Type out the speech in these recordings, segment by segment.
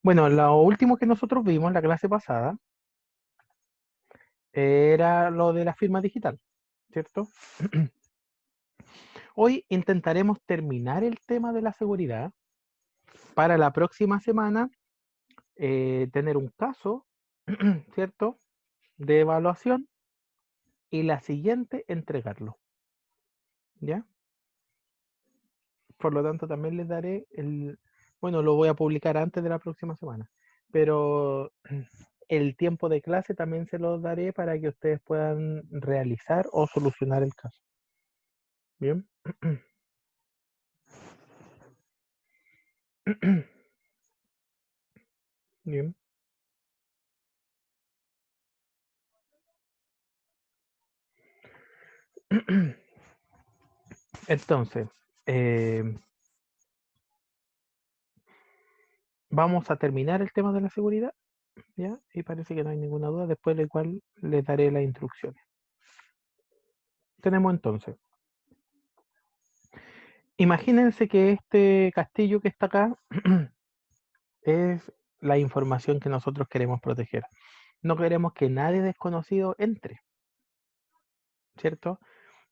Bueno, lo último que nosotros vimos en la clase pasada era lo de la firma digital, ¿cierto? Hoy intentaremos terminar el tema de la seguridad para la próxima semana tener un caso, ¿cierto? De evaluación y la siguiente entregarlo, ¿ya? Por lo tanto, también les daré bueno, lo voy a publicar antes de la próxima semana, pero el tiempo de clase también se los daré para que ustedes puedan realizar o solucionar el caso. Bien. Bien. Entonces, vamos a terminar el tema de la seguridad, ¿ya? Y parece que no hay ninguna duda, después del cual les daré las instrucciones. Tenemos entonces, imagínense que este castillo que está acá es la información que nosotros queremos proteger. No queremos que nadie desconocido entre, ¿cierto?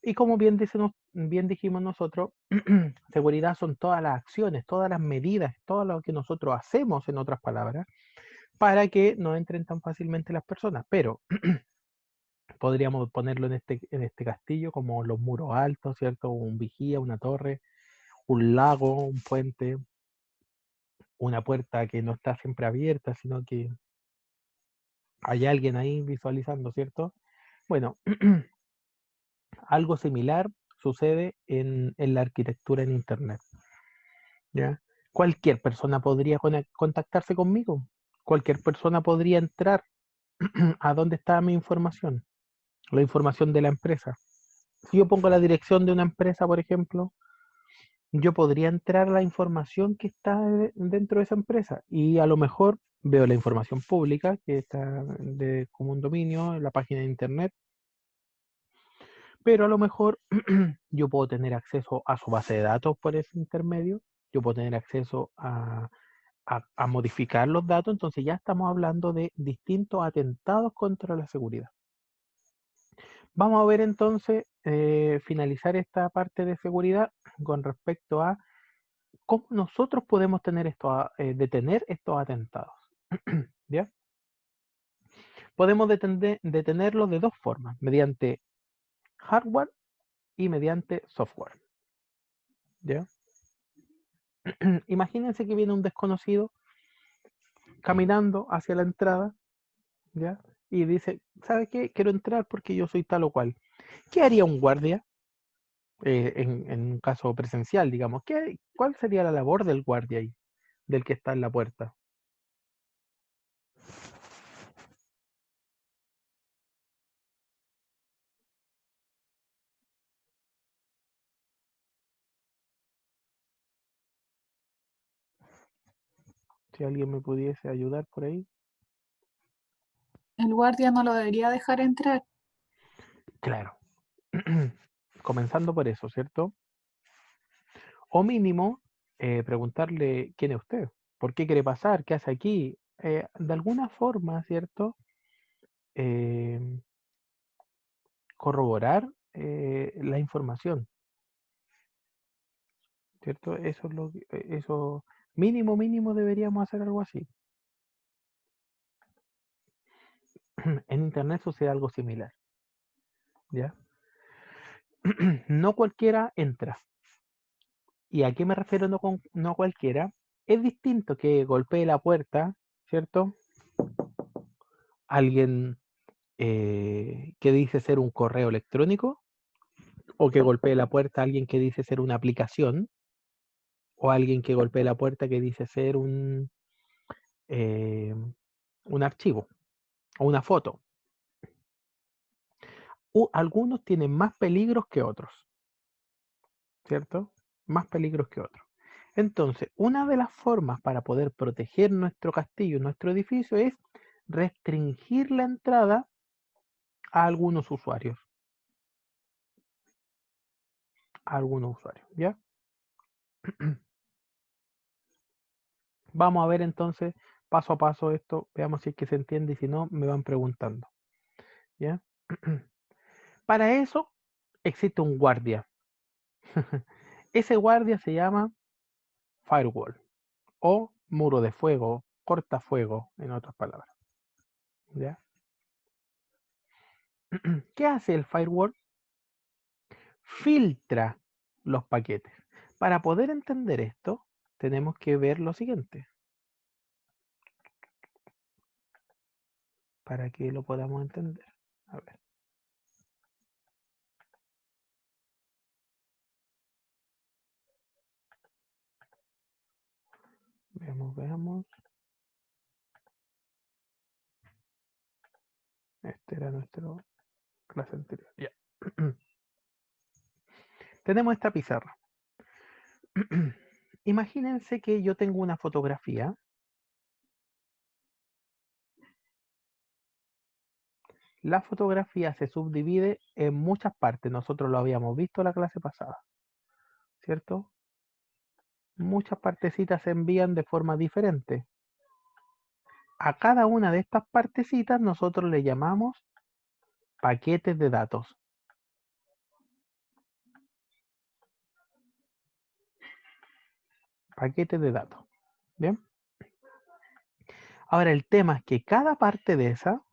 Y como bien dijimos nosotros, seguridad son todas las acciones, todas las medidas, todo lo que nosotros hacemos, en otras palabras, para que no entren tan fácilmente las personas. Pero podríamos ponerlo en este castillo como los muros altos, ¿cierto? Un vigía, una torre, un lago, un puente, una puerta que no está siempre abierta, sino que hay alguien ahí visualizando, ¿cierto? Bueno, algo similar sucede en la arquitectura en Internet, ¿ya? Cualquier persona podría contactarse conmigo, cualquier persona podría entrar a dónde está mi información, la información de la empresa. Si yo pongo la dirección de una empresa, por ejemplo, yo podría entrar a la información que está dentro de esa empresa y a lo mejor veo la información pública que está de común dominio en la página de internet, pero a lo mejor yo puedo tener acceso a su base de datos por ese intermedio, yo puedo tener acceso a modificar los datos, entonces ya estamos hablando de distintos atentados contra la seguridad. Vamos a ver entonces, finalizar esta parte de seguridad con respecto a cómo nosotros podemos detener estos atentados. ¿Ya? Podemos detenerlos de dos formas, mediante hardware y mediante software. ¿Ya? Imagínense que viene un desconocido caminando hacia la entrada, ¿ya? Y dice, ¿sabe qué? Quiero entrar porque yo soy tal o cual. ¿Qué haría un guardia en un caso presencial, digamos? ¿Cuál sería la labor del guardia ahí, del que está en la puerta? Si alguien me pudiese ayudar por ahí. El guardia no lo debería dejar entrar. Claro. Comenzando por eso, ¿cierto? O mínimo, preguntarle quién es usted, por qué quiere pasar, qué hace aquí. De alguna forma, ¿cierto? Eh, corroborar la información, ¿cierto? Eso es eso mínimo deberíamos hacer algo así. En internet sucede algo similar, ¿ya? No cualquiera entra. ¿Y a qué me refiero no cualquiera? Es distinto que golpee la puerta, ¿cierto? Alguien que dice ser un correo electrónico, o que golpee la puerta a alguien que dice ser una aplicación, o alguien que golpee la puerta que dice ser eh, un archivo o una foto. Algunos tienen más peligros que otros, ¿cierto? Más peligros que otros. Entonces, una de las formas para poder proteger nuestro castillo, nuestro edificio, es restringir la entrada a algunos usuarios. A algunos usuarios, ¿ya? Vamos a ver entonces paso a paso esto, veamos si es que se entiende y si no, me van preguntando. ¿Ya? Para eso existe un guardia. Ese guardia se llama firewall o muro de fuego, cortafuego, en otras palabras. ¿Ya? ¿Qué hace el firewall? Filtra los paquetes. Para poder entender esto, tenemos que ver lo siguiente. Para que lo podamos entender. A ver. Veamos. Este era nuestro clase anterior. Ya. Tenemos esta pizarra. Imagínense que yo tengo una fotografía. La fotografía se subdivide en muchas partes. Nosotros lo habíamos visto la clase pasada, ¿cierto? Muchas partecitas se envían de forma diferente. A cada una de estas partecitas nosotros le llamamos paquetes de datos. Paquetes de datos. ¿Bien? Ahora el tema es que cada parte de esa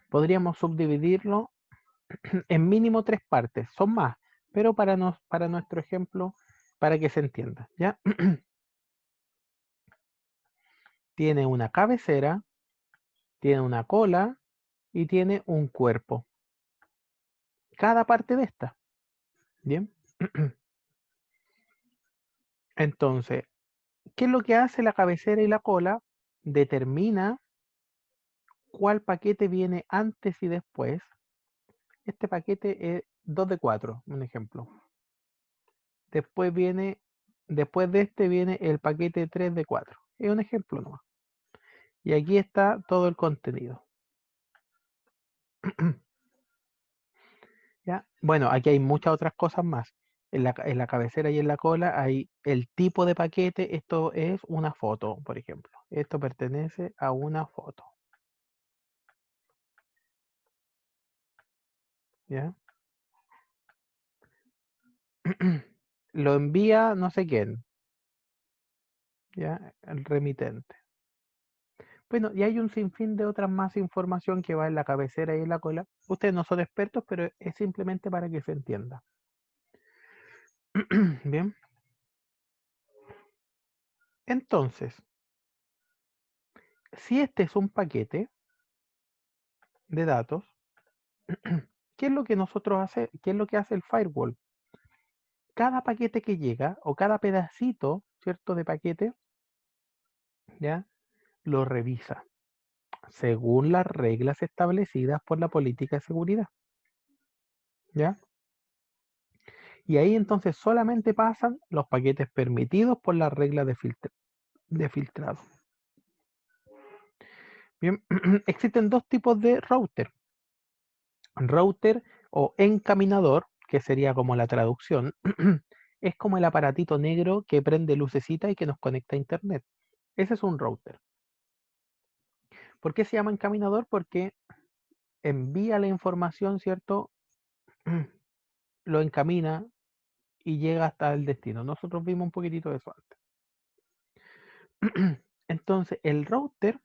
podríamos subdividirlo en mínimo 3 partes. Son más, pero para nuestro ejemplo, para que se entienda, ¿ya? Tiene una cabecera, tiene una cola y tiene un cuerpo. Cada parte de esta. ¿Bien? Entonces, ¿qué es lo que hace la cabecera y la cola? Determina cuál paquete viene antes y después. Este paquete es 2 de 4, un ejemplo. Después de este viene el paquete 3 de 4. Es un ejemplo nomás. Y aquí está todo el contenido. ¿Ya? Bueno, aquí hay muchas otras cosas más. En la cabecera y en la cola hay el tipo de paquete. Esto es una foto, por ejemplo. Esto pertenece a una foto. ¿Ya? Lo envía no sé quién. ¿Ya? El remitente. Bueno, y hay un sinfín de otras más información que va en la cabecera y en la cola. Ustedes no son expertos, pero es simplemente para que se entienda. Bien. Entonces, si este es un paquete de datos, ¿qué es lo que qué es lo que hace el firewall? Cada paquete que llega o cada pedacito, ¿cierto? De paquete, ¿ya? Lo revisa según las reglas establecidas por la política de seguridad, ¿ya? Y ahí entonces solamente pasan los paquetes permitidos por las reglas de filtrado. Bien, existen dos tipos de router. Router o encaminador, que sería como la traducción, es como el aparatito negro que prende lucecita y que nos conecta a internet. Ese es un router. ¿Por qué se llama encaminador? Porque envía la información, ¿cierto? Lo encamina y llega hasta el destino. Nosotros vimos un poquitito de eso antes. Entonces, el router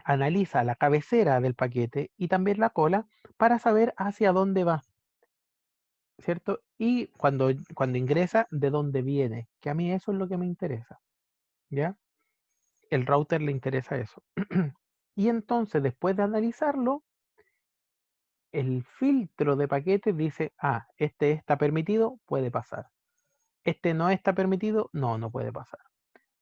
analiza la cabecera del paquete y también la cola para saber hacia dónde va, ¿cierto? Y cuando ingresa, de dónde viene, que a mí eso es lo que me interesa, ¿ya? El router le interesa eso. Y entonces, después de analizarlo, el filtro de paquetes dice, este está permitido, puede pasar. Este no está permitido, no puede pasar.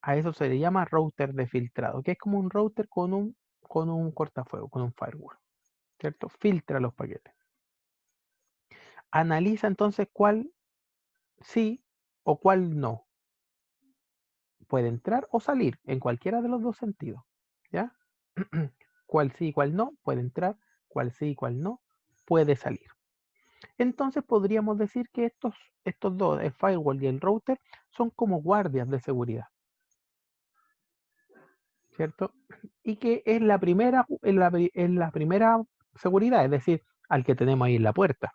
A eso se le llama router de filtrado, que es como un router con un cortafuego, con un firewall, ¿cierto? Filtra los paquetes. Analiza entonces cuál sí o cuál no. Puede entrar o salir en cualquiera de los dos sentidos, ¿ya? Cuál sí y cuál no puede entrar, cuál sí y cuál no puede salir. Entonces podríamos decir que estos dos, el firewall y el router, son como guardias de seguridad. ¿cierto? Y que es la primera, es la primera seguridad, es decir, al que tenemos ahí en la puerta.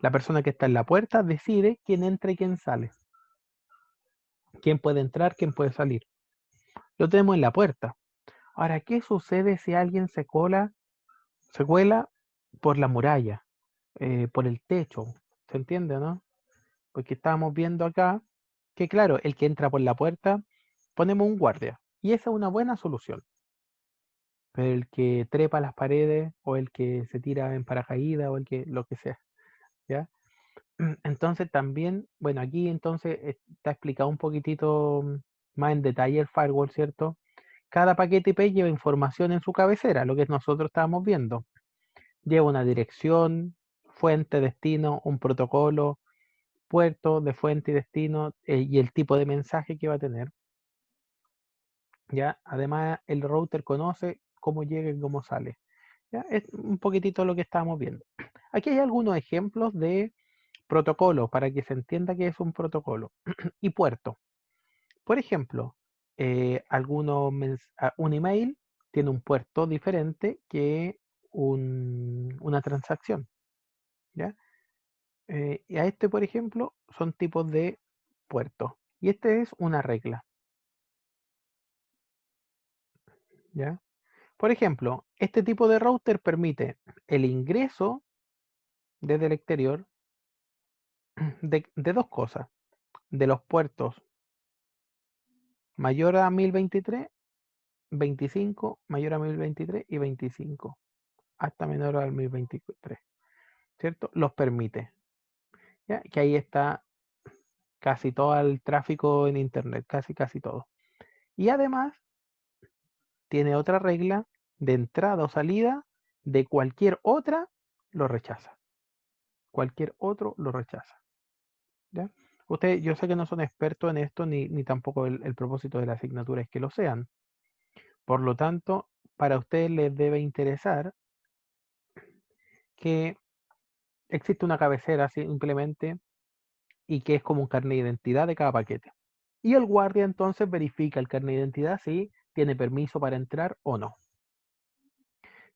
La persona que está en la puerta decide quién entra y quién sale. Quién puede entrar, quién puede salir. Lo tenemos en la puerta. Ahora, ¿qué sucede si alguien se cuela por la muralla, por el techo? ¿Se entiende, no? Porque estábamos viendo acá que, claro, el que entra por la puerta, ponemos un guardia. Y esa es una buena solución. Pero el que trepa las paredes, o el que se tira en paracaídas, o el que lo que sea, ¿ya? Entonces también, bueno, aquí entonces está explicado un poquitito más en detalle el firewall, ¿cierto? Cada paquete IP lleva información en su cabecera, lo que nosotros estábamos viendo. Lleva una dirección, fuente, destino, un protocolo, puerto de fuente y destino, y el tipo de mensaje que va a tener. ¿Ya? Además, el router conoce cómo llega y cómo sale. ¿Ya? Es un poquitito lo que estábamos viendo. Aquí hay algunos ejemplos de protocolos para que se entienda que es un protocolo y puerto. Por ejemplo, un email tiene un puerto diferente que una transacción. ¿Ya? Y a este, por ejemplo, son tipos de puertos. Y este es una regla. ¿Ya? Por ejemplo, este tipo de router permite el ingreso desde el exterior de dos cosas. De los puertos mayor a 1023, 25, mayor a 1023 y 25, hasta menor al 1023, ¿cierto? Los permite. ¿Ya? Que ahí está casi todo el tráfico en Internet, casi todo. Y además tiene otra regla de entrada o salida de cualquier otra, lo rechaza. Cualquier otro lo rechaza. ¿Ya? Ustedes, yo sé que no son expertos en esto, ni tampoco el propósito de la asignatura es que lo sean. Por lo tanto, para ustedes les debe interesar que existe una cabecera simplemente y que es como un carnet de identidad de cada paquete. Y el guardia entonces verifica el carnet de identidad si tiene permiso para entrar o no.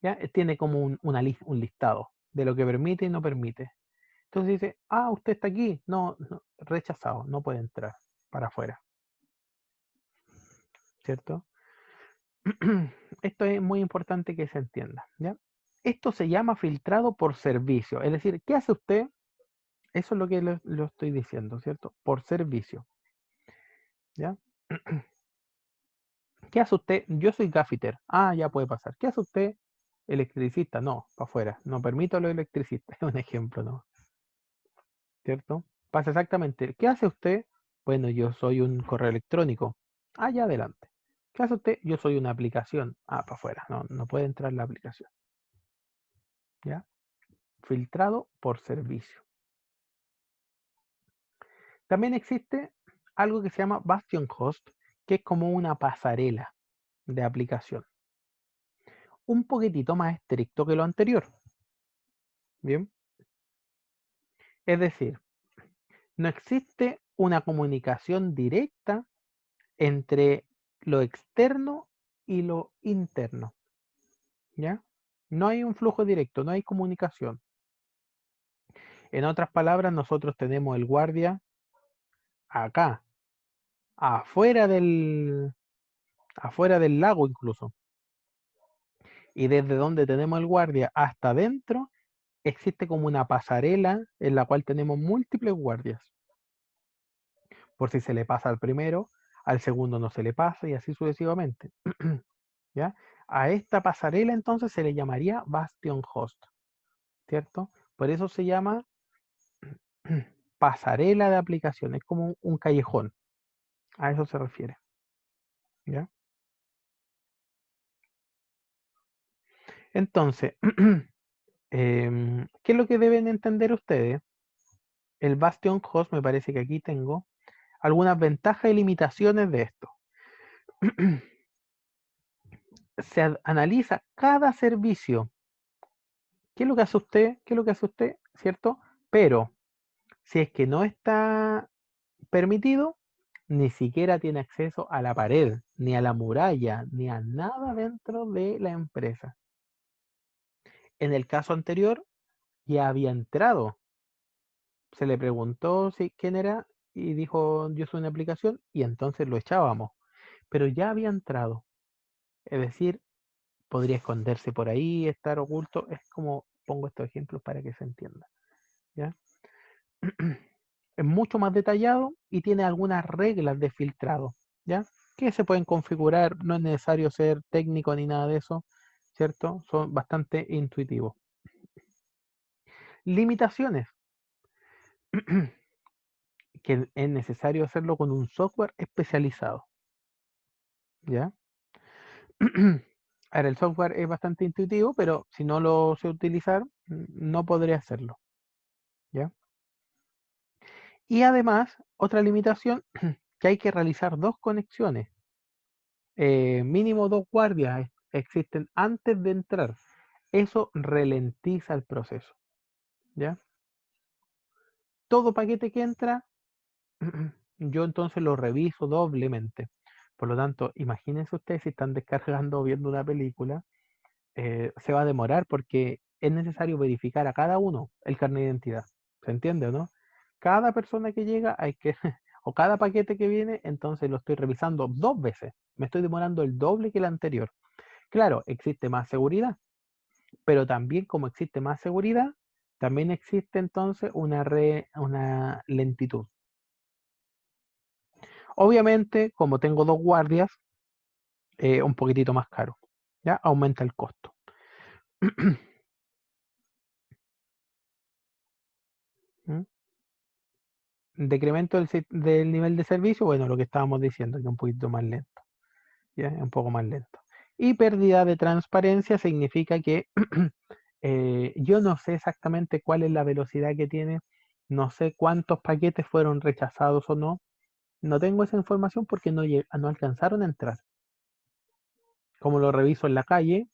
¿Ya? Tiene como un listado de lo que permite y no permite. Entonces dice, ah, usted está aquí. No, rechazado, no puede entrar para afuera. ¿Cierto? Esto es muy importante que se entienda. ¿Ya? Esto se llama filtrado por servicio. Es decir, ¿qué hace usted? Eso es lo que lo estoy diciendo, ¿cierto? Por servicio. ¿Ya? ¿Qué hace usted? Yo soy gaffiter. Ah, ya puede pasar. ¿Qué hace usted? Electricista. No, para afuera. No permito a los electricistas. Es un ejemplo, ¿no? ¿Cierto? Pasa exactamente. ¿Qué hace usted? Bueno, yo soy un correo electrónico. Ah, ya adelante. ¿Qué hace usted? Yo soy una aplicación. Ah, para afuera. No, no puede entrar la aplicación. ¿Ya? Filtrado por servicio. También existe algo que se llama Bastion Host, que es como una pasarela de aplicación. Un poquitito más estricto que lo anterior. Bien. Es decir, no existe una comunicación directa entre lo externo y lo interno. ¿Ya? No hay un flujo directo, no hay comunicación. En otras palabras, nosotros tenemos el guardia acá, afuera del lago incluso. Y desde donde tenemos el guardia hasta adentro, existe como una pasarela en la cual tenemos múltiples guardias. Por si se le pasa al primero, al segundo no se le pasa y así sucesivamente. ¿Ya? A esta pasarela entonces se le llamaría Bastion Host, ¿cierto? Por eso se llama pasarela de aplicación, es como un callejón, a eso se refiere, ¿ya? Entonces, ¿qué es lo que deben entender ustedes? El Bastion Host, me parece que aquí tengo algunas ventajas y limitaciones de esto. Se analiza cada servicio. ¿Qué es lo que hace usted? ¿Qué es lo que hace usted? ¿Cierto? Pero si es que no está permitido, ni siquiera tiene acceso a la pared, ni a la muralla, ni a nada dentro de la empresa. En el caso anterior, ya había entrado. Se le preguntó si quién era y dijo yo soy una aplicación y entonces lo echábamos. Pero ya había entrado. Es decir, podría esconderse por ahí, estar oculto. Es como pongo estos ejemplos para que se entienda. ¿Ya? Es mucho más detallado y tiene algunas reglas de filtrado, ¿ya? Que se pueden configurar, no es necesario ser técnico ni nada de eso, ¿cierto? Son bastante intuitivos. Limitaciones, que es necesario hacerlo con un software especializado, ¿ya? Ahora, el software es bastante intuitivo, pero si no lo sé utilizar, no podré hacerlo, ¿ya? Y además, otra limitación, que hay que realizar dos conexiones, mínimo dos guardias existen antes de entrar. Eso ralentiza el proceso, ¿ya? Todo paquete que entra, yo entonces lo reviso doblemente. Por lo tanto, imagínense ustedes si están descargando o viendo una película, se va a demorar porque es necesario verificar a cada uno el carnet de identidad. ¿Se entiende o no? Cada persona que llega hay que, o cada paquete que viene, entonces lo estoy revisando dos veces. Me estoy demorando el doble que el anterior. Claro, existe más seguridad, pero también como existe más seguridad, también existe entonces una lentitud. Obviamente, como tengo dos guardias, un poquitito más caro. ¿Ya? Aumenta el costo. ¿Mm? Decremento del nivel de servicio, bueno, lo que estábamos diciendo, que es un poquito más lento. ¿Ya? Un poco más lento. Y pérdida de transparencia significa que yo no sé exactamente cuál es la velocidad que tiene, no sé cuántos paquetes fueron rechazados o no. No tengo esa información porque no alcanzaron a entrar. Como lo reviso en la calle,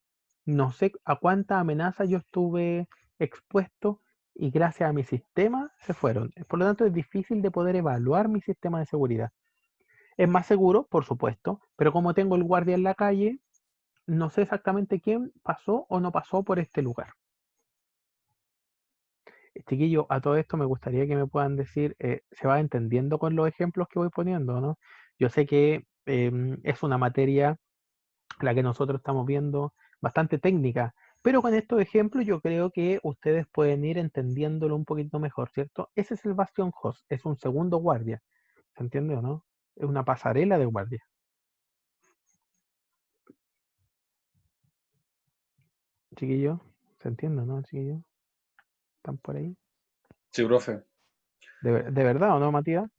no sé a cuánta amenaza yo estuve expuesto y gracias a mi sistema se fueron. Por lo tanto, es difícil de poder evaluar mi sistema de seguridad. Es más seguro, por supuesto, pero como tengo el guardia en la calle, no sé exactamente quién pasó o no pasó por este lugar. Chiquillo, a todo esto me gustaría que me puedan decir, ¿se va entendiendo con los ejemplos que voy poniendo, no? Yo sé que es una materia la que nosotros estamos viendo bastante técnica, pero con estos ejemplos yo creo que ustedes pueden ir entendiéndolo un poquito mejor, ¿cierto? Ese es el Bastion Host, es un segundo guardia, ¿se entiende o no? Es una pasarela de guardia. Chiquillo, ¿se entiende o no, chiquillo? ¿Están por ahí? Sí, profe. ¿De verdad o no, Matías?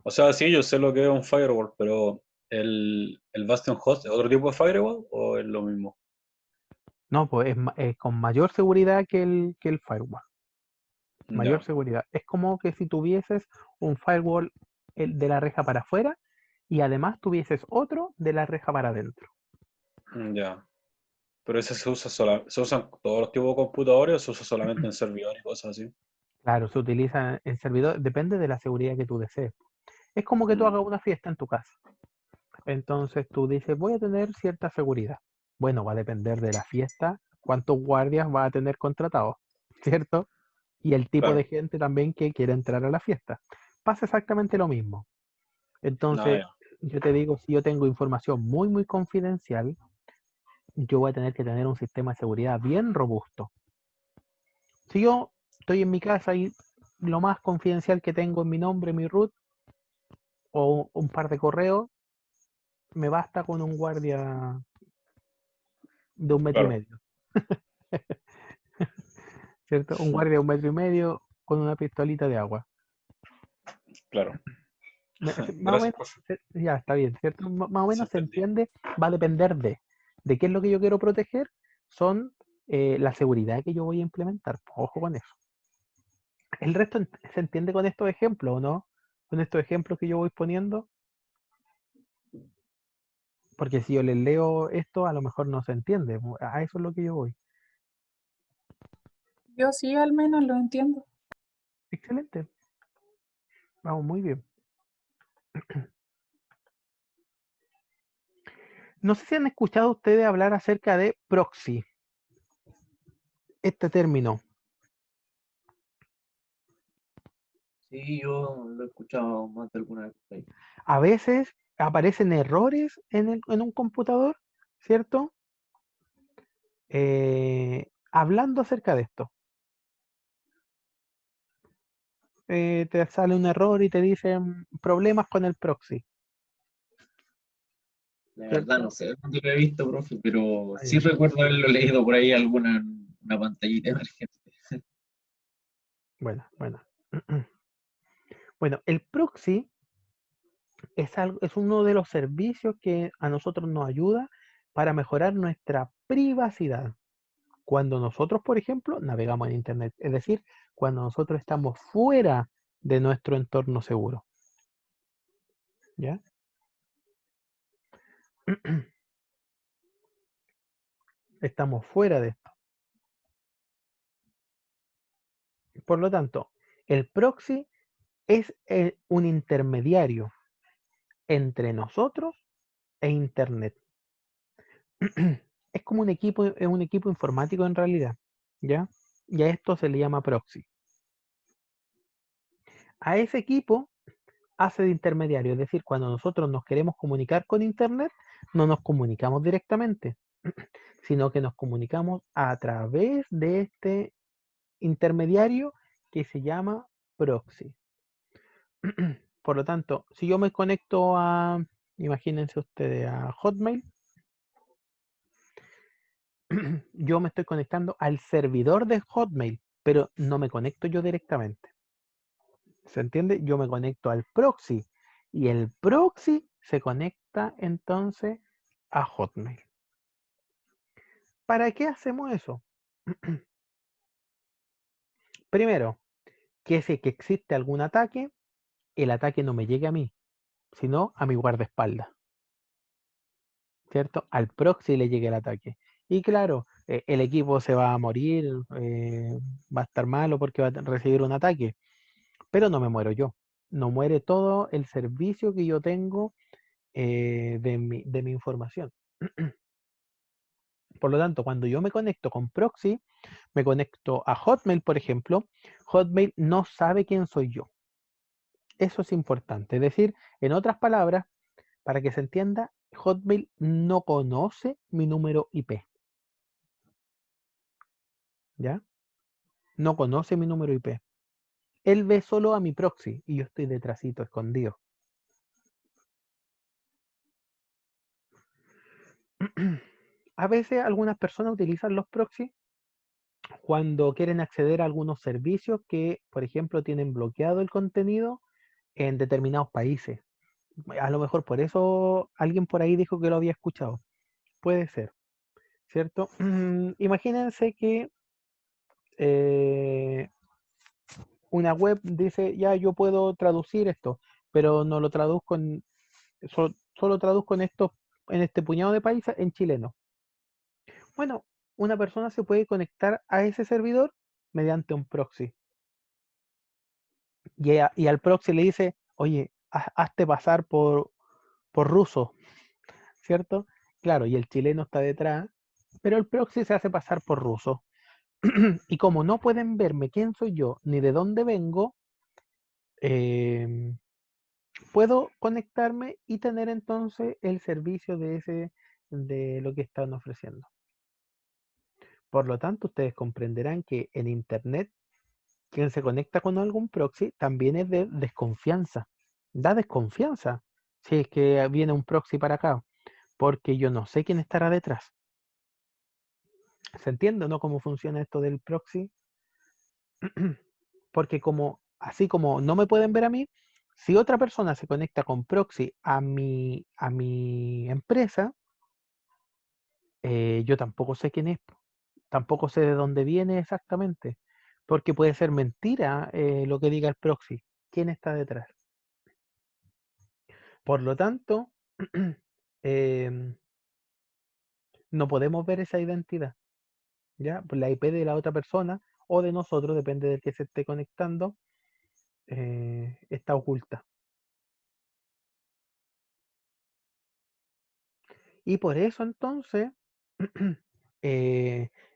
O sea, sí, yo sé lo que es un firewall, pero ¿el Bastion Host es otro tipo de firewall o es lo mismo? No, pues es con mayor seguridad que el firewall. Mayor Ya, seguridad. Es como que si tuvieses un firewall de la reja para afuera y además tuvieses otro de la reja para adentro. ya. Pero ese ¿se usan todos los tipos de computadores o se usa solamente en servidores y cosas así? Claro, se utiliza en servidor, depende de la seguridad que tú desees. Es como que tú Mm, hagas una fiesta en tu casa. Entonces tú dices, voy a tener cierta seguridad. Bueno, va a depender de la fiesta, cuántos guardias va a tener contratados, ¿cierto? Y el tipo de claro. gente también que quiere entrar a la fiesta. Pasa exactamente lo mismo. Ah, Entonces, ya. yo te digo, si yo tengo información muy, muy confidencial, yo voy a tener que tener un sistema de seguridad bien robusto. Si yo estoy en mi casa y lo más confidencial que tengo es mi nombre, mi root o un par de correos, me basta con un guardia de 1 metro y Claro, medio, ¿cierto? Un guardia de 1 metro y medio con una pistolita de agua. claro. Más o Gracias, menos, profe. ya está bien, ¿cierto? Más o Se menos se entendí. entiende, va a depender de qué es lo que yo quiero proteger, son la seguridad que yo voy a implementar. Ojo con eso. El resto se entiende con estos ejemplos, ¿o no? Con estos ejemplos que yo voy poniendo, porque si yo les leo esto, a lo mejor no se entiende. A eso es lo que yo voy. Yo sí al menos lo entiendo. Excelente, vamos muy bien. No sé si han escuchado ustedes hablar acerca de proxy, este término. Sí, yo lo he escuchado más de alguna vez por ahí. A veces aparecen errores en un computador, ¿cierto? Hablando acerca de esto. Te sale un error y te dicen problemas con el proxy, La verdad ¿cierto? no sé dónde lo he visto, profe, pero Ah, sí ya. recuerdo haberlo leído por ahí alguna una pantallita emergente. Bueno, bueno. Bueno, el proxy es uno de los servicios que a nosotros nos ayuda para mejorar nuestra privacidad. Cuando nosotros, por ejemplo, navegamos en Internet, es decir, cuando nosotros estamos fuera de nuestro entorno seguro. ¿Ya? Estamos fuera de esto. Por lo tanto, el proxy es un intermediario entre nosotros e Internet. Es como es un equipo informático en realidad, ¿ya? Y a esto se le llama proxy. A ese equipo hace de intermediario, es decir, cuando nosotros nos queremos comunicar con Internet, no nos comunicamos directamente, sino que nos comunicamos a través de este intermediario que se llama proxy. Por lo tanto, si yo me conecto imagínense ustedes, a Hotmail, yo me estoy conectando al servidor de Hotmail, pero no me conecto yo directamente. ¿Se entiende? Yo me conecto al proxy y el proxy se conecta entonces a Hotmail. ¿Para qué hacemos eso? Primero, que si que existe algún ataque, el ataque no me llegue a mí, sino a mi guardaespaldas, ¿cierto? Al proxy le llegue el ataque. Y claro, el equipo se va a morir, va a estar malo porque va a recibir un ataque, pero no me muero yo. No muere todo el servicio que yo tengo de mi información. Por lo tanto, cuando yo me conecto con proxy, me conecto a Hotmail, por ejemplo, Hotmail no sabe quién soy yo. Eso es importante. Es decir, en otras palabras, para que se entienda, Hotmail no conoce mi número IP. ¿Ya? No conoce mi número IP. Él ve solo a mi proxy y yo estoy detrásito, escondido. A veces algunas personas utilizan los proxy cuando quieren acceder a algunos servicios que, por ejemplo, tienen bloqueado el contenido en determinados países. A lo mejor por eso alguien por ahí dijo que lo había escuchado. Puede ser, ¿cierto? Imagínense que eh, una web dice, ya yo puedo traducir esto, pero no lo traduzco solo traduzco en este puñado de países en chileno. Bueno, una persona se puede conectar a ese servidor mediante un proxy. Y al proxy le dice, oye, hazte pasar por ruso, ¿cierto? Claro, y el chileno está detrás, pero el proxy se hace pasar por ruso. Y como no pueden verme quién soy yo ni de dónde vengo, em, puedo conectarme y tener entonces el servicio de lo que están ofreciendo. Por lo tanto, ustedes comprenderán que en Internet, quien se conecta con algún proxy también es de desconfianza. Da desconfianza si es que viene un proxy para acá, porque yo no sé quién estará detrás. ¿Se entiende, no? Cómo funciona esto del proxy. Porque así como no me pueden ver a mí, si otra persona se conecta con proxy a mi empresa, yo tampoco sé quién es, tampoco sé de dónde viene exactamente, porque puede ser mentira lo que diga el proxy, quién está detrás. Por lo tanto, em, no podemos ver esa identidad, ¿ya? Pues la IP de la otra persona o de nosotros, depende del que se esté conectando, está oculta. Y por eso entonces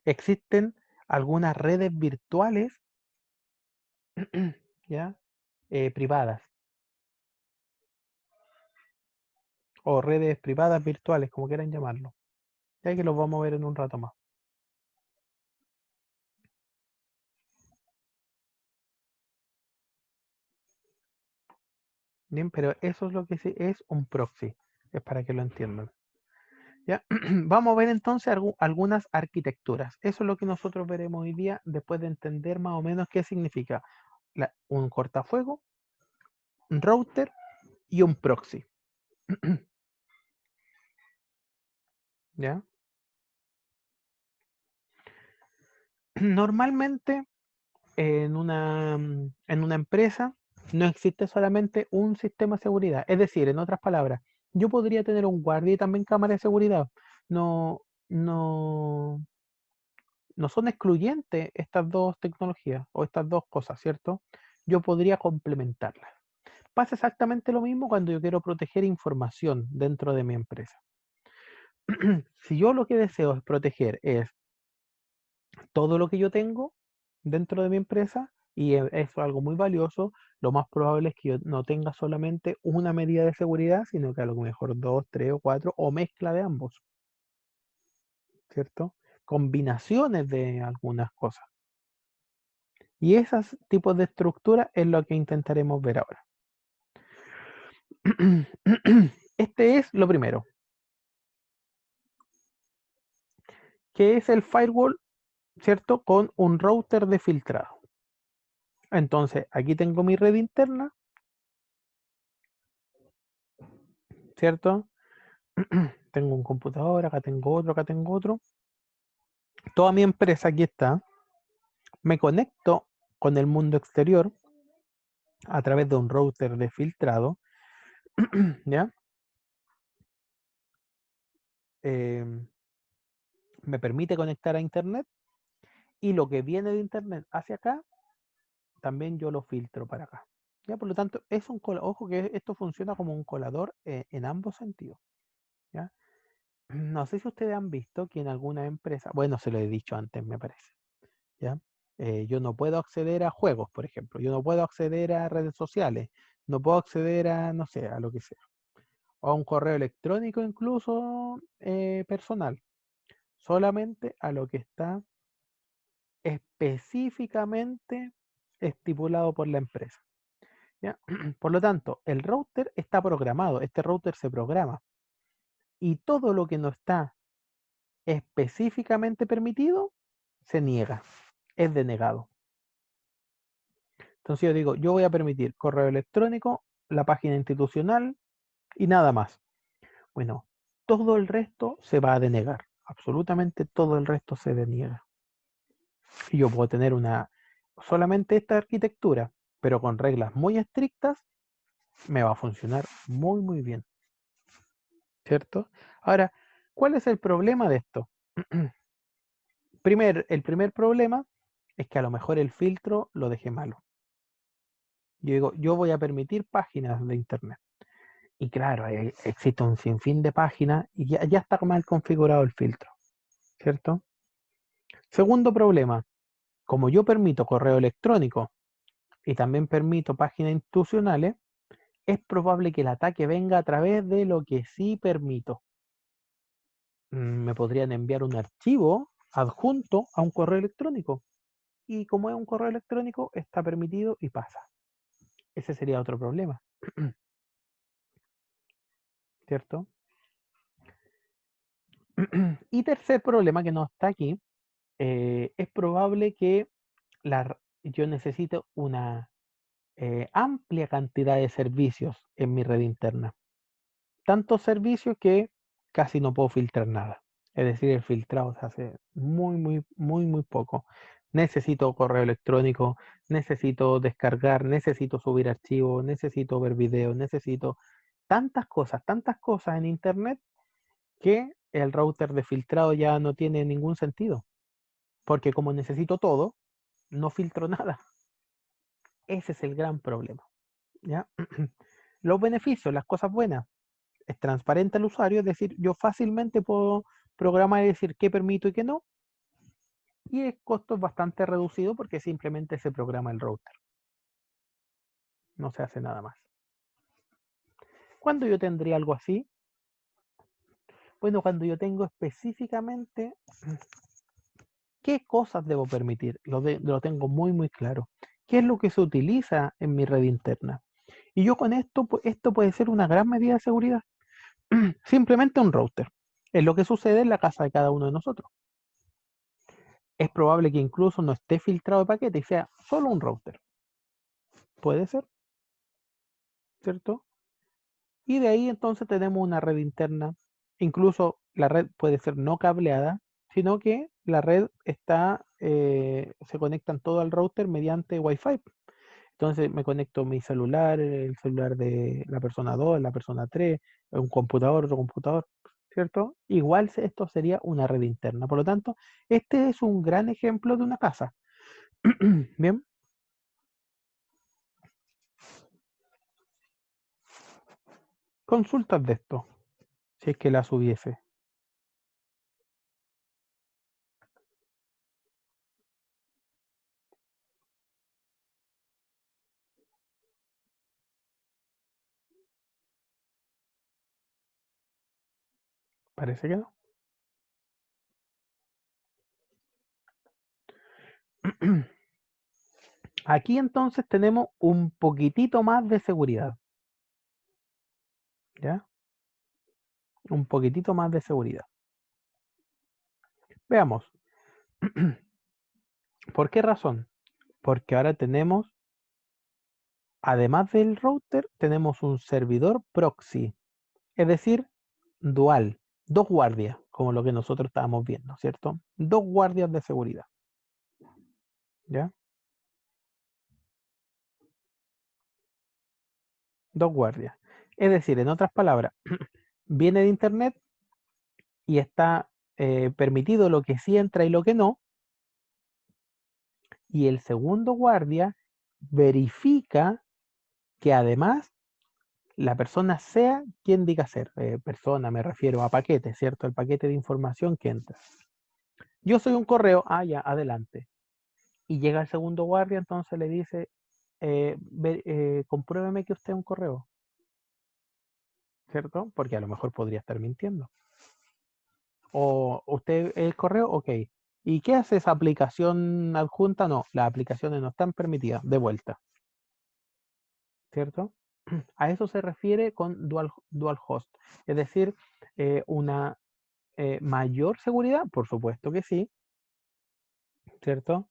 existen algunas redes virtuales ¿ya? Privadas o redes privadas virtuales, como quieran llamarlo. Ya que los vamos a ver en un rato más. Bien, pero eso es lo que sí es un proxy. Es para que lo entiendan. ¿Ya? Vamos a ver entonces algunas arquitecturas. Eso es lo que nosotros veremos hoy día después de entender más o menos qué significa un cortafuego, un router y un proxy. ¿Ya? Normalmente en una empresa no existe solamente un sistema de seguridad. Es decir, en otras palabras, yo podría tener un guardia y también cámara de seguridad. No, no, no son excluyentes estas dos tecnologías o estas dos cosas, ¿cierto? Yo podría complementarlas. Pasa exactamente lo mismo cuando yo quiero proteger información dentro de mi empresa. Si yo lo que deseo es proteger es todo lo que yo tengo dentro de mi empresa, y eso es algo muy valioso, lo más probable es que yo no tenga solamente una medida de seguridad, sino que a lo mejor 2, 3 o 4 o mezcla de ambos, ¿cierto? Combinaciones de algunas cosas. Y esos tipos de estructura es lo que intentaremos ver ahora. Este es lo primero. Que es el firewall, ¿cierto? Con un router de filtrado. Entonces, aquí tengo mi red interna, ¿cierto? Tengo un computador, acá tengo otro, acá tengo otro. Toda mi empresa aquí está. Me conecto con el mundo exterior a través de un router de filtrado, ¿ya? Me permite conectar a internet y lo que viene de internet hacia acá, también yo lo filtro para acá. ¿Ya? Por lo tanto, es un ojo que esto funciona como un colador en ambos sentidos. ¿Ya? No sé si ustedes han visto que en alguna empresa, bueno, se lo he dicho antes, me parece, ¿ya? Yo no puedo acceder a juegos, por ejemplo, yo no puedo acceder a redes sociales, no puedo acceder a, no sé, a lo que sea, o a un correo electrónico incluso personal, solamente a lo que está específicamente estipulado por la empresa. ¿Ya? Por lo tanto, el router está programado, este router se programa, y todo lo que no está específicamente permitido se niega, es denegado. Entonces yo digo, yo voy a permitir correo electrónico, la página institucional y nada más. Bueno, todo el resto se va a denegar, absolutamente todo el resto se deniega. Y yo puedo tener solamente esta arquitectura, pero con reglas muy estrictas, me va a funcionar muy, muy bien. ¿Cierto? Ahora, ¿cuál es el problema de esto? El primer problema es que a lo mejor el filtro lo dejé malo. Yo digo, yo voy a permitir páginas de internet. Y claro, existe un sinfín de páginas y ya está mal configurado el filtro. ¿Cierto? Segundo problema, como yo permito correo electrónico y también permito páginas institucionales, es probable que el ataque venga a través de lo que sí permito. Me podrían enviar un archivo adjunto a un correo electrónico. Y como es un correo electrónico, está permitido y pasa. Ese sería otro problema. ¿Cierto? Y tercer problema que no está aquí, es probable que yo necesite una amplia cantidad de servicios en mi red interna. Tantos servicios que casi no puedo filtrar nada. Es decir, el filtrado se hace muy, muy, muy, muy poco. Necesito correo electrónico, necesito descargar, necesito subir archivos, necesito ver videos, necesito tantas cosas en internet que el router de filtrado ya no tiene ningún sentido. Porque como necesito todo, no filtro nada. Ese es el gran problema. ¿Ya? Los beneficios, las cosas buenas. es transparente al usuario, es decir, yo fácilmente puedo programar y decir qué permito y qué no, y el costo es bastante reducido porque simplemente se programa el router. No se hace nada más. ¿Cuándo yo tendría algo así? Bueno, cuando yo tengo específicamente qué cosas debo permitir, lo tengo muy claro. ¿Qué es lo que se utiliza en mi red interna? Y yo con esto puede ser una gran medida de seguridad. Simplemente un router. Es lo que sucede en la casa de cada uno de nosotros. Es probable que incluso no esté filtrado de paquete y sea solo un router. Puede ser, ¿cierto? Y de ahí entonces tenemos una red interna. Incluso la red puede ser no cableada, sino que la red se conectan todo al router mediante Wi-Fi. Entonces me conecto mi celular, el celular de la persona 2, la persona 3, un computador, otro computador, ¿cierto? Igual esto sería una red interna. Por lo tanto, este es un gran ejemplo de una casa. Bien. Consultas de esto, si es que las hubiese. Parece que no. Aquí entonces tenemos un poquitito más de seguridad. ¿Ya? Un poquitito más de seguridad. Veamos. ¿Por qué razón? Porque ahora tenemos, además del router, tenemos un servidor proxy. Es decir, dual. Dos guardias, como lo que nosotros estábamos viendo, ¿cierto? Dos guardias de seguridad. ¿Ya? Dos guardias. Es decir, en otras palabras, viene de internet y está permitido lo que sí entra y lo que no. Y el segundo guardia verifica que además la persona sea quien diga ser. Persona, me refiero a paquete, ¿cierto? El paquete de información que entra. Yo soy un correo, ya, adelante. Y llega el segundo guardia, entonces le dice, compruébeme que usted es un correo, ¿cierto? Porque a lo mejor podría estar mintiendo. O usted es correo, ok. ¿Y qué hace esa aplicación adjunta? No, las aplicaciones no están permitidas, de vuelta, ¿cierto? A eso se refiere con dual host, es decir, una mayor seguridad, por supuesto que sí, ¿cierto?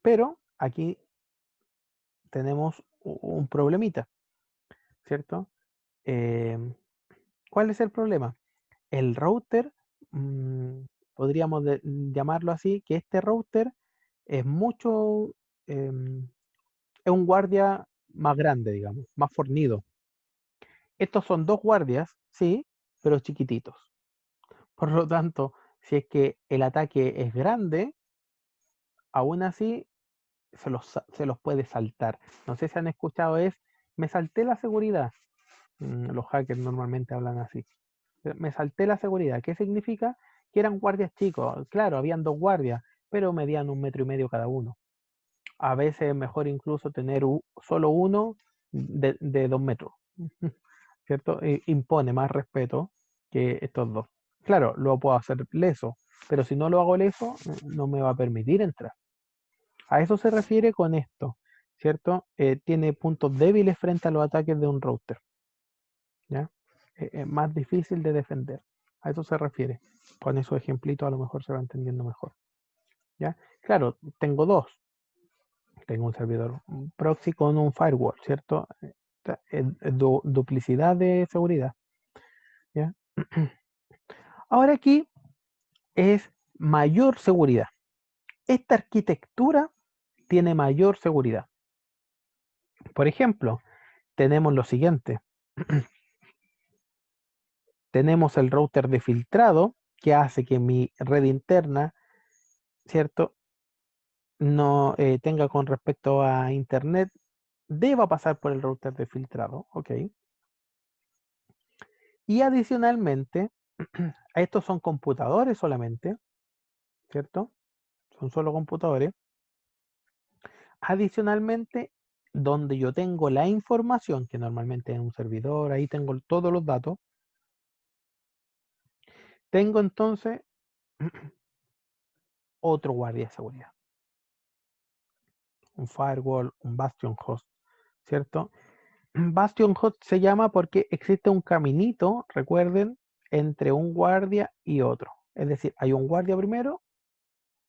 Pero aquí tenemos un problemita, ¿cierto? ¿Cuál es el problema? El router, podríamos llamarlo así, que este router es mucho, em, es un guardia más grande, digamos, más fornido. Estos son dos guardias, sí, pero chiquititos. Por lo tanto, si es que el ataque es grande, aún así se los puede saltar. No sé si han escuchado, me salté la seguridad. Los hackers normalmente hablan así. Me salté la seguridad. ¿Qué significa? Que eran guardias chicos. Claro, habían dos guardias, pero medían 1,5 metros cada uno. A veces es mejor incluso tener solo uno de 2 metros. ¿Cierto? Impone más respeto que estos dos. Claro, lo puedo hacer leso, pero si no lo hago leso, no me va a permitir entrar. A eso se refiere con esto, ¿cierto? Tiene puntos débiles frente a los ataques de un router, ¿ya? Es más difícil de defender. A eso se refiere. Con esos ejemplitos a lo mejor se va entendiendo mejor, ¿ya? Claro, tengo dos. Tengo un servidor proxy con un firewall, ¿cierto? Duplicidad de seguridad, ¿ya? Ahora aquí es mayor seguridad. Esta arquitectura tiene mayor seguridad. Por ejemplo, tenemos lo siguiente. Tenemos el router de filtrado que hace que mi red interna, ¿cierto? no tenga con respecto a Internet deba pasar por el router de filtrado, ¿ok? Y adicionalmente, estos son computadores solamente, ¿cierto? Son solo computadores. Adicionalmente, donde yo tengo la información, que normalmente es un servidor, ahí tengo todos los datos, tengo entonces otro guardia de seguridad. Un firewall, un bastion host, ¿cierto? Bastion host se llama porque existe un caminito, recuerden, entre un guardia y otro. Es decir, hay un guardia primero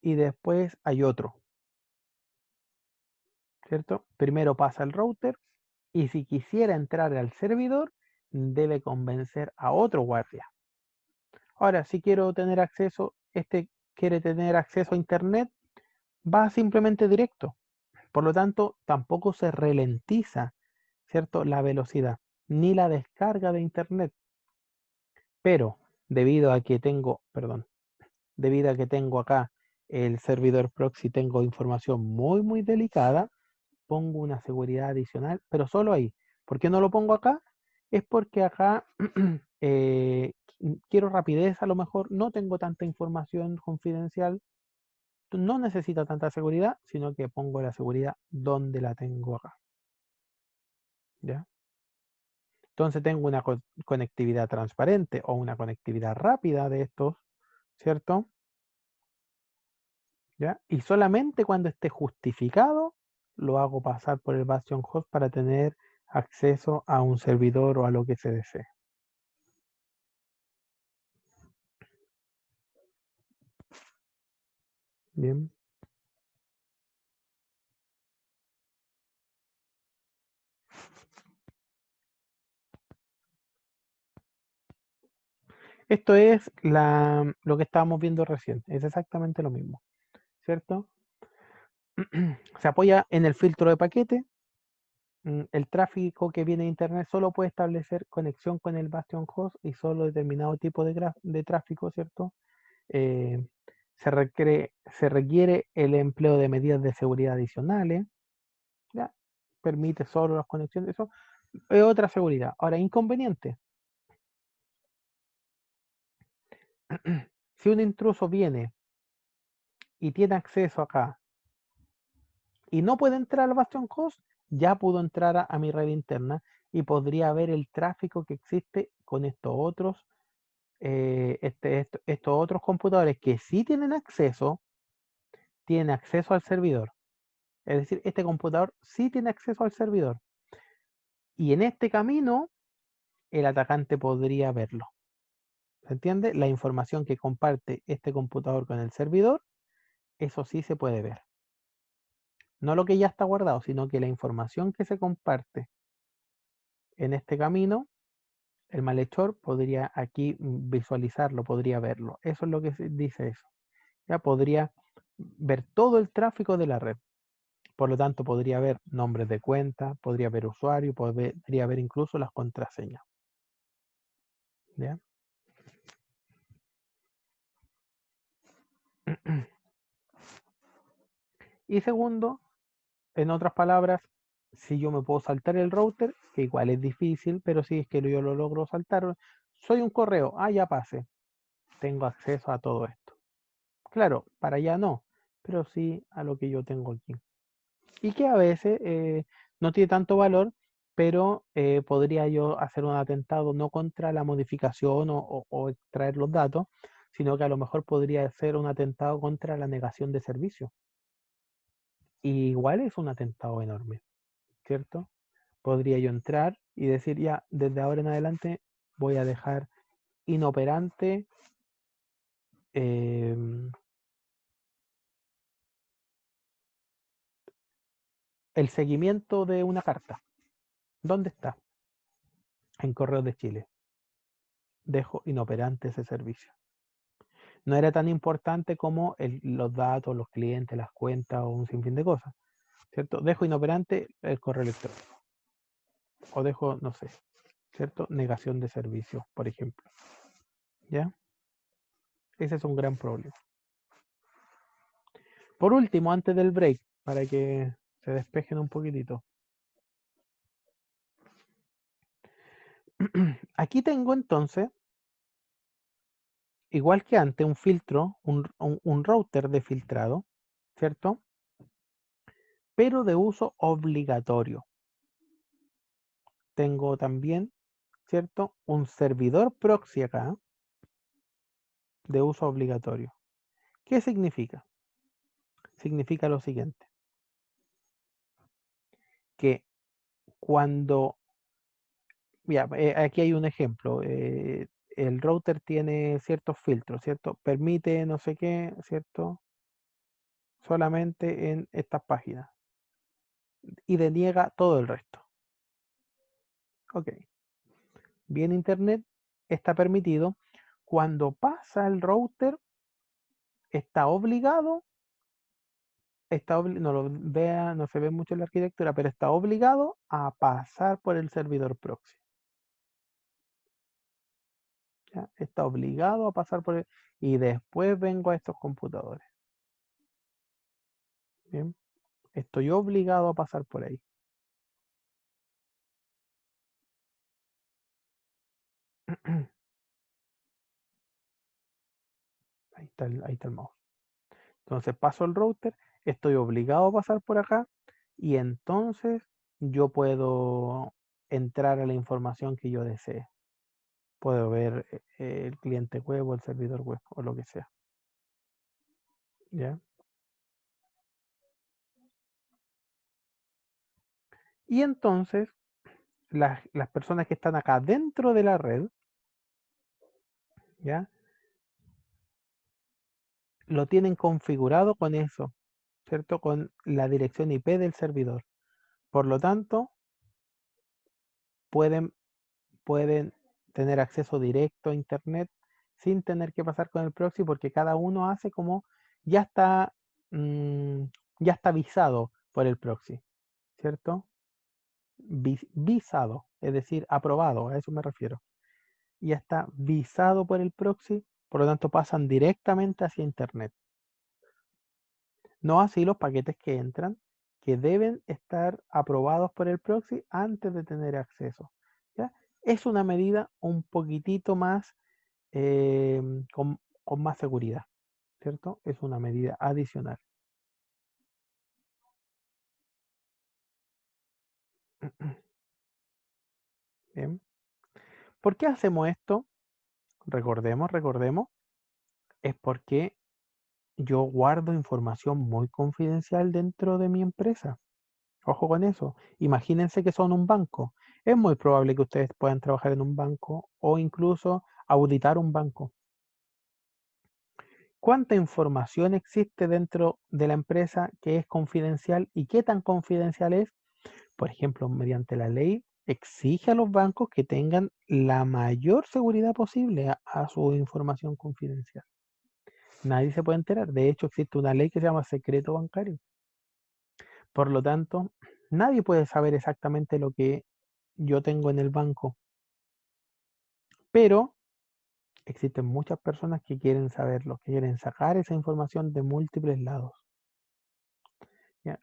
y después hay otro, ¿cierto? Primero pasa el router y si quisiera entrar al servidor, debe convencer a otro guardia. Ahora, si quiero tener acceso, este quiere tener acceso a Internet, va simplemente directo. Por lo tanto, tampoco se ralentiza, ¿cierto?, la velocidad, ni la descarga de Internet. Pero debido a que tengo acá el servidor proxy, tengo información muy delicada, pongo una seguridad adicional, pero solo ahí. ¿Por qué no lo pongo acá? Es porque acá quiero rapidez, a lo mejor no tengo tanta información confidencial, no necesito tanta seguridad, sino que pongo la seguridad donde la tengo acá. ¿Ya? Entonces tengo una conectividad transparente o una conectividad rápida de estos, ¿cierto? ¿Ya? Y solamente cuando esté justificado, lo hago pasar por el Bastion Host para tener acceso a un servidor o a lo que se desee. Bien. Esto es lo que estábamos viendo recién. Es exactamente lo mismo, ¿cierto? Se apoya en el filtro de paquete. El tráfico que viene de Internet solo puede establecer conexión con el Bastion Host y solo determinado tipo de tráfico, ¿cierto? Eh, se requiere el empleo de medidas de seguridad adicionales. ¿Ya? Permite solo las conexiones. Eso es otra seguridad. Ahora, inconveniente. Si un intruso viene y tiene acceso acá y no puede entrar al Bastion Host, ya pudo entrar a mi red interna y podría ver el tráfico que existe con estos otros, estos otros computadores que sí tienen acceso al servidor. Es decir, este computador sí tiene acceso al servidor. Y en este camino, el atacante podría verlo. ¿Se entiende? La información que comparte este computador con el servidor, eso sí se puede ver. No lo que ya está guardado, sino que la información que se comparte en este camino, el malhechor podría aquí visualizarlo, podría verlo. Eso es lo que dice eso. Ya podría ver todo el tráfico de la red. Por lo tanto, podría ver nombres de cuenta, podría ver usuario, podría ver incluso las contraseñas. ¿Ya? Y segundo, en otras palabras, si yo me puedo saltar el router, que igual es difícil, pero si es que yo lo logro saltar, soy un correo, ya pase, tengo acceso a todo esto. Claro, para allá no, pero sí a lo que yo tengo aquí. Y que a veces no tiene tanto valor, pero podría yo hacer un atentado no contra la modificación o extraer los datos, sino que a lo mejor podría ser un atentado contra la negación de servicio. Y igual es un atentado enorme, ¿cierto? Podría yo entrar y decir, ya, desde ahora en adelante voy a dejar inoperante el seguimiento de una carta. ¿Dónde está? En Correos de Chile. Dejo inoperante ese servicio. No era tan importante como los datos, los clientes, las cuentas o un sinfín de cosas, ¿cierto? Dejo inoperante el correo electrónico. O dejo, no sé, ¿cierto? Negación de servicio, por ejemplo. ¿Ya? Ese es un gran problema. Por último, antes del break, para que se despejen un poquitito. Aquí tengo entonces, igual que antes, un filtro, un router de filtrado, ¿cierto? Pero de uso obligatorio. Tengo también, ¿cierto? Un servidor proxy acá, de uso obligatorio. ¿Qué significa? Significa lo siguiente, que cuando, ya, aquí hay un ejemplo, el router tiene ciertos filtros, ¿cierto? Permite no sé qué, ¿cierto? Solamente en estas páginas y deniega todo el resto. Ok. Bien, internet está permitido. Cuando pasa el router, está obligado, no se ve mucho en la arquitectura, pero está obligado a pasar por el servidor proxy. ¿Ya? Está obligado a pasar por y después vengo a estos computadores. Bien, estoy obligado a pasar por ahí. Ahí está el mouse. Entonces paso el router, estoy obligado a pasar por acá y entonces yo puedo entrar a la información que yo desee. Puedo ver el cliente web o el servidor web o lo que sea. ¿Ya? Y entonces las personas que están acá dentro de la red, ¿ya? Lo tienen configurado con eso, ¿cierto? Con la dirección IP del servidor. Por lo tanto, pueden tener acceso directo a internet sin tener que pasar con el proxy porque cada uno hace como ya está mm, ya está visado por el proxy, ¿cierto? Visado, es decir, aprobado, a eso me refiero. Ya está visado por el proxy, por lo tanto pasan directamente hacia internet. No así los paquetes que entran, que deben estar aprobados por el proxy antes de tener acceso. ¿Ya? Es una medida un poquitito más con más seguridad, ¿cierto? Es una medida adicional. Bien. ¿Por qué hacemos esto? Recordemos, es porque yo guardo información muy confidencial dentro de mi empresa. Ojo con eso. Imagínense que son un banco. Es muy probable que ustedes puedan trabajar en un banco o incluso auditar un banco. ¿Cuánta información existe dentro de la empresa que es confidencial y qué tan confidencial es? Por ejemplo, mediante la ley exige a los bancos que tengan la mayor seguridad posible a su información confidencial. Nadie se puede enterar. De hecho, existe una ley que se llama secreto bancario. Por lo tanto, nadie puede saber exactamente lo que yo tengo en el banco. Pero existen muchas personas que quieren saberlo, que quieren sacar esa información de múltiples lados. ¿Ya?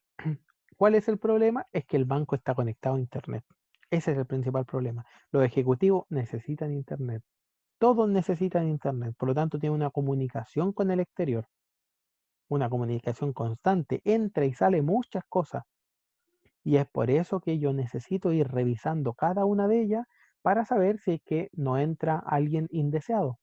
¿Cuál es el problema? Es que el banco está conectado a Internet. Ese es el principal problema. Los ejecutivos necesitan Internet. Todos necesitan Internet. Por lo tanto, tienen una comunicación con el exterior. Una comunicación constante. Entra y sale muchas cosas. Y es por eso que yo necesito ir revisando cada una de ellas para saber si es que no entra alguien indeseado.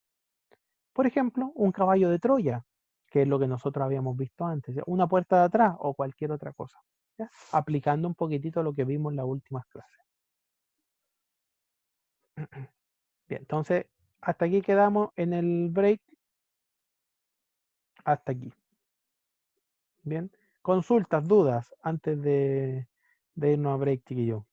Por ejemplo, un caballo de Troya, que es lo que nosotros habíamos visto antes, ¿ya? Una puerta de atrás o cualquier otra cosa, ¿ya? Aplicando un poquitito lo que vimos en las últimas clases. Bien, entonces, hasta aquí quedamos en el break. Hasta aquí. Bien. Consultas, dudas, antes de irnos a break, chiquillo.